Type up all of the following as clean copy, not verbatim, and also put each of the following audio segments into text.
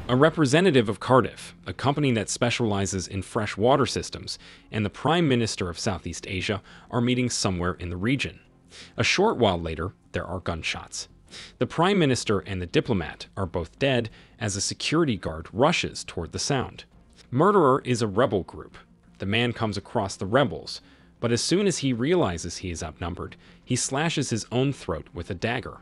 A representative of Cardiff, a company that specializes in fresh water systems, and the Prime Minister of Southeast Asia are meeting somewhere in the region. A short while later, there are gunshots. The Prime Minister and the diplomat are both dead as a security guard rushes toward the sound. Murderer is a rebel group. The man comes across the rebels, but as soon as he realizes he is outnumbered, he slashes his own throat with a dagger.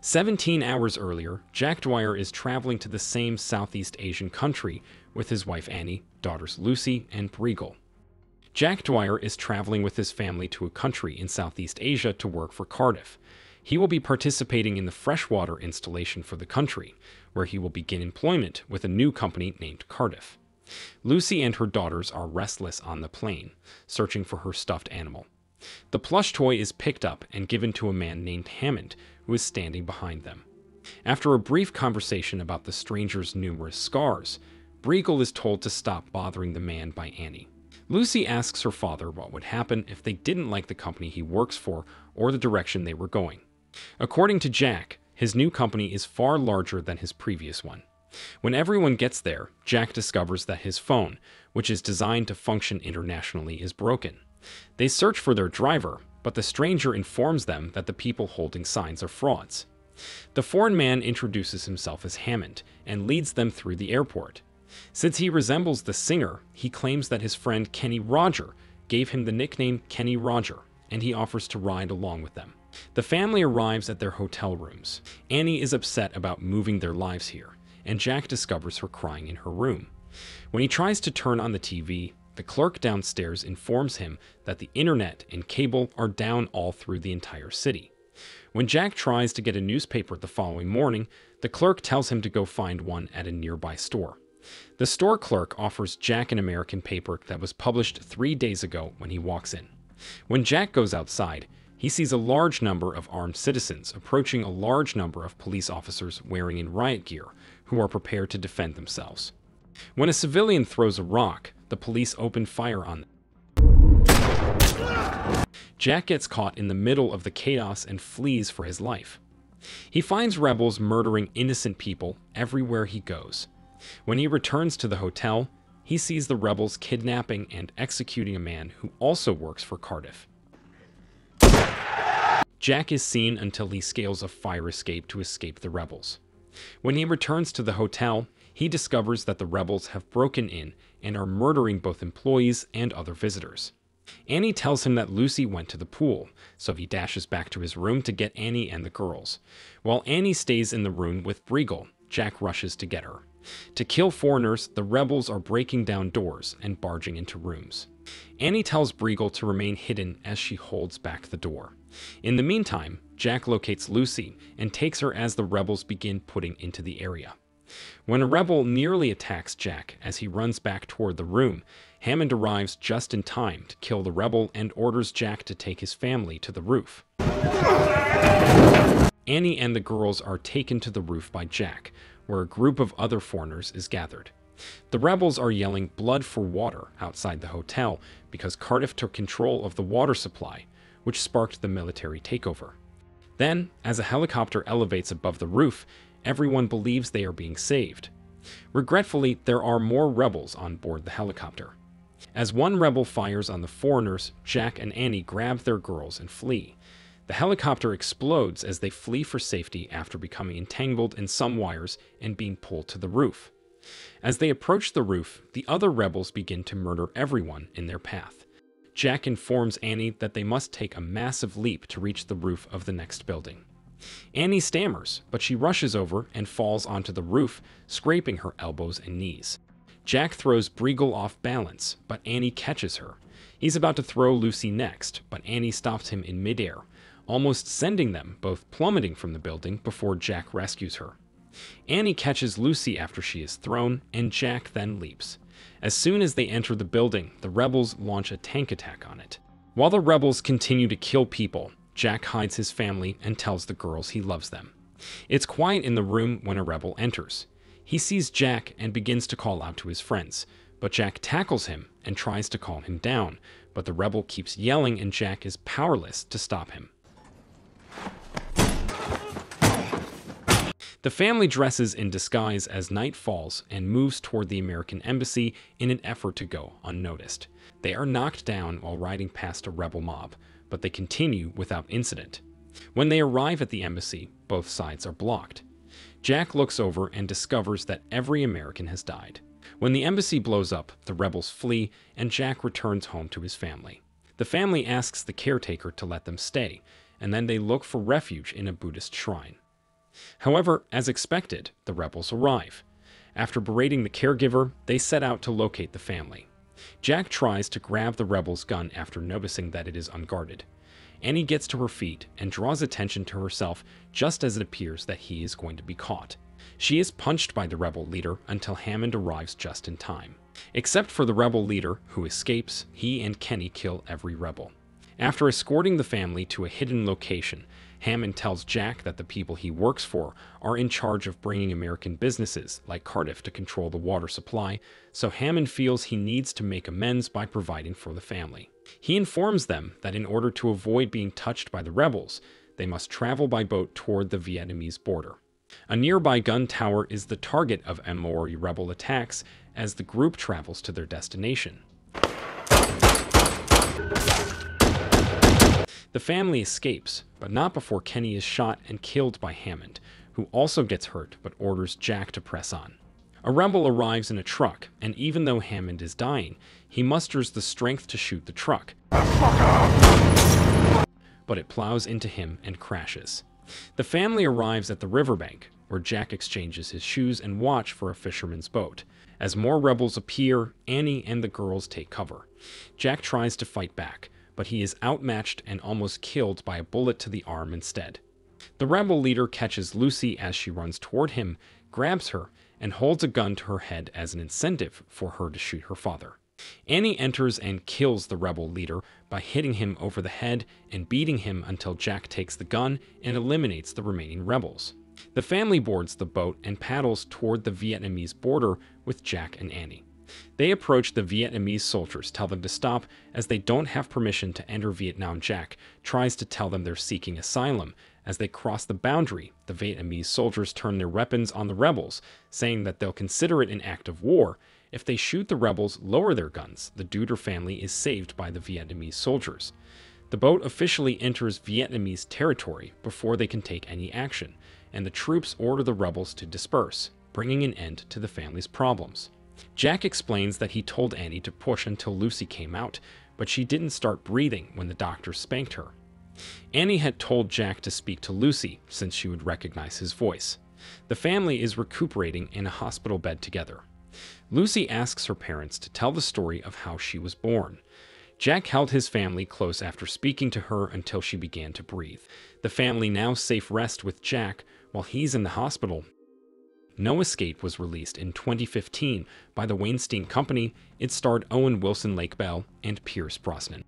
17 hours earlier, Jack Dwyer is traveling to the same Southeast Asian country with his wife Annie, daughters Lucy and Briegel. Jack Dwyer is traveling with his family to a country in Southeast Asia to work for Cardiff. He will be participating in the freshwater installation for the country, where he will begin employment with a new company named Cardiff. Lucy and her daughters are restless on the plane, searching for her stuffed animal. The plush toy is picked up and given to a man named Hammond, who is standing behind them. After a brief conversation about the stranger's numerous scars, Briegel is told to stop bothering the man by Annie. Lucy asks her father what would happen if they didn't like the company he works for or the direction they were going. According to Jack, his new company is far larger than his previous one. When everyone gets there, Jack discovers that his phone, which is designed to function internationally, is broken. They search for their driver, but the stranger informs them that the people holding signs are frauds. The foreign man introduces himself as Hammond and leads them through the airport. Since he resembles the singer, he claims that his friend Kenny Roger gave him the nickname Kenny Roger, and he offers to ride along with them. The family arrives at their hotel rooms. Annie is upset about moving their lives here, and Jack discovers her crying in her room. When he tries to turn on the TV, the clerk downstairs informs him that the internet and cable are down all through the entire city. When Jack tries to get a newspaper the following morning, the clerk tells him to go find one at a nearby store. The store clerk offers Jack an American paper that was published 3 days ago when he walks in. When Jack goes outside, he sees a large number of armed citizens approaching a large number of police officers wearing in riot gear who are prepared to defend themselves. When a civilian throws a rock, the police open fire on them. Jack gets caught in the middle of the chaos and flees for his life. He finds rebels murdering innocent people everywhere he goes. When he returns to the hotel, he sees the rebels kidnapping and executing a man who also works for Cardiff. Jack is seen until he scales a fire escape to escape the rebels. When he returns to the hotel, he discovers that the rebels have broken in and are murdering both employees and other visitors. Annie tells him that Lucy went to the pool, so he dashes back to his room to get Annie and the girls. While Annie stays in the room with Briegel, Jack rushes to get her. To kill foreigners, the rebels are breaking down doors and barging into rooms. Annie tells Briegel to remain hidden as she holds back the door. In the meantime, Jack locates Lucy and takes her as the rebels begin putting into the area. When a rebel nearly attacks Jack as he runs back toward the room, Hammond arrives just in time to kill the rebel and orders Jack to take his family to the roof. Annie and the girls are taken to the roof by Jack, where a group of other foreigners is gathered. The rebels are yelling "blood for water" outside the hotel because Cardiff took control of the water supply, which sparked the military takeover. Then, as a helicopter elevates above the roof, everyone believes they are being saved. Regretfully, there are more rebels on board the helicopter. As one rebel fires on the foreigners, Jack and Annie grab their girls and flee. The helicopter explodes as they flee for safety after becoming entangled in some wires and being pulled to the roof. As they approach the roof, the other rebels begin to murder everyone in their path. Jack informs Annie that they must take a massive leap to reach the roof of the next building. Annie stammers, but she rushes over and falls onto the roof, scraping her elbows and knees. Jack throws Briegel off balance, but Annie catches her. He's about to throw Lucy next, but Annie stops him in midair, almost sending them both plummeting from the building before Jack rescues her. Annie catches Lucy after she is thrown, and Jack then leaps. As soon as they enter the building, the rebels launch a tank attack on it. While the rebels continue to kill people, Jack hides his family and tells the girls he loves them. It's quiet in the room when a rebel enters. He sees Jack and begins to call out to his friends, but Jack tackles him and tries to calm him down, but the rebel keeps yelling and Jack is powerless to stop him. The family dresses in disguise as night falls and moves toward the American embassy in an effort to go unnoticed. They are knocked down while riding past a rebel mob, but they continue without incident. When they arrive at the embassy, both sides are blocked. Jack looks over and discovers that every American has died. When the embassy blows up, the rebels flee, and Jack returns home to his family. The family asks the caretaker to let them stay, and then they look for refuge in a Buddhist shrine. However, as expected, the rebels arrive. After berating the caregiver, they set out to locate the family. Jack tries to grab the rebel's gun after noticing that it is unguarded. Annie gets to her feet and draws attention to herself just as it appears that he is going to be caught. She is punched by the rebel leader until Hammond arrives just in time. Except for the rebel leader, who escapes, he and Kenny kill every rebel. After escorting the family to a hidden location, Hammond tells Jack that the people he works for are in charge of bringing American businesses like Cardiff to control the water supply, so Hammond feels he needs to make amends by providing for the family. He informs them that in order to avoid being touched by the rebels, they must travel by boat toward the Vietnamese border. A nearby gun tower is the target of Maori rebel attacks as the group travels to their destination. The family escapes, but not before Kenny is shot and killed by Hammond, who also gets hurt but orders Jack to press on. A rebel arrives in a truck, and even though Hammond is dying, he musters the strength to shoot the truck. But it plows into him and crashes. The family arrives at the riverbank, where Jack exchanges his shoes and watch for a fisherman's boat. As more rebels appear, Annie and the girls take cover. Jack tries to fight back, but he is outmatched and almost killed by a bullet to the arm instead. The rebel leader catches Lucy as she runs toward him, grabs her, and holds a gun to her head as an incentive for her to shoot her father. Annie enters and kills the rebel leader by hitting him over the head and beating him until Jack takes the gun and eliminates the remaining rebels. The family boards the boat and paddles toward the Vietnamese border with Jack and Annie. They approach the Vietnamese soldiers, tell them to stop as they don't have permission to enter Vietnam. Jack tries to tell them they're seeking asylum. As they cross the boundary, the Vietnamese soldiers turn their weapons on the rebels, saying that they'll consider it an act of war. If they shoot the rebels, lower their guns, the Duder family is saved by the Vietnamese soldiers. The boat officially enters Vietnamese territory before they can take any action, and the troops order the rebels to disperse, bringing an end to the family's problems. Jack explains that he told Annie to push until Lucy came out, but she didn't start breathing when the doctor spanked her. Annie had told Jack to speak to Lucy since she would recognize his voice. The family is recuperating in a hospital bed together. Lucy asks her parents to tell the story of how she was born. Jack held his family close after speaking to her until she began to breathe. The family now safe rest with Jack while he's in the hospital. No Escape was released in 2015 by the Weinstein Company. It starred Owen Wilson, Lake Bell, and Pierce Brosnan.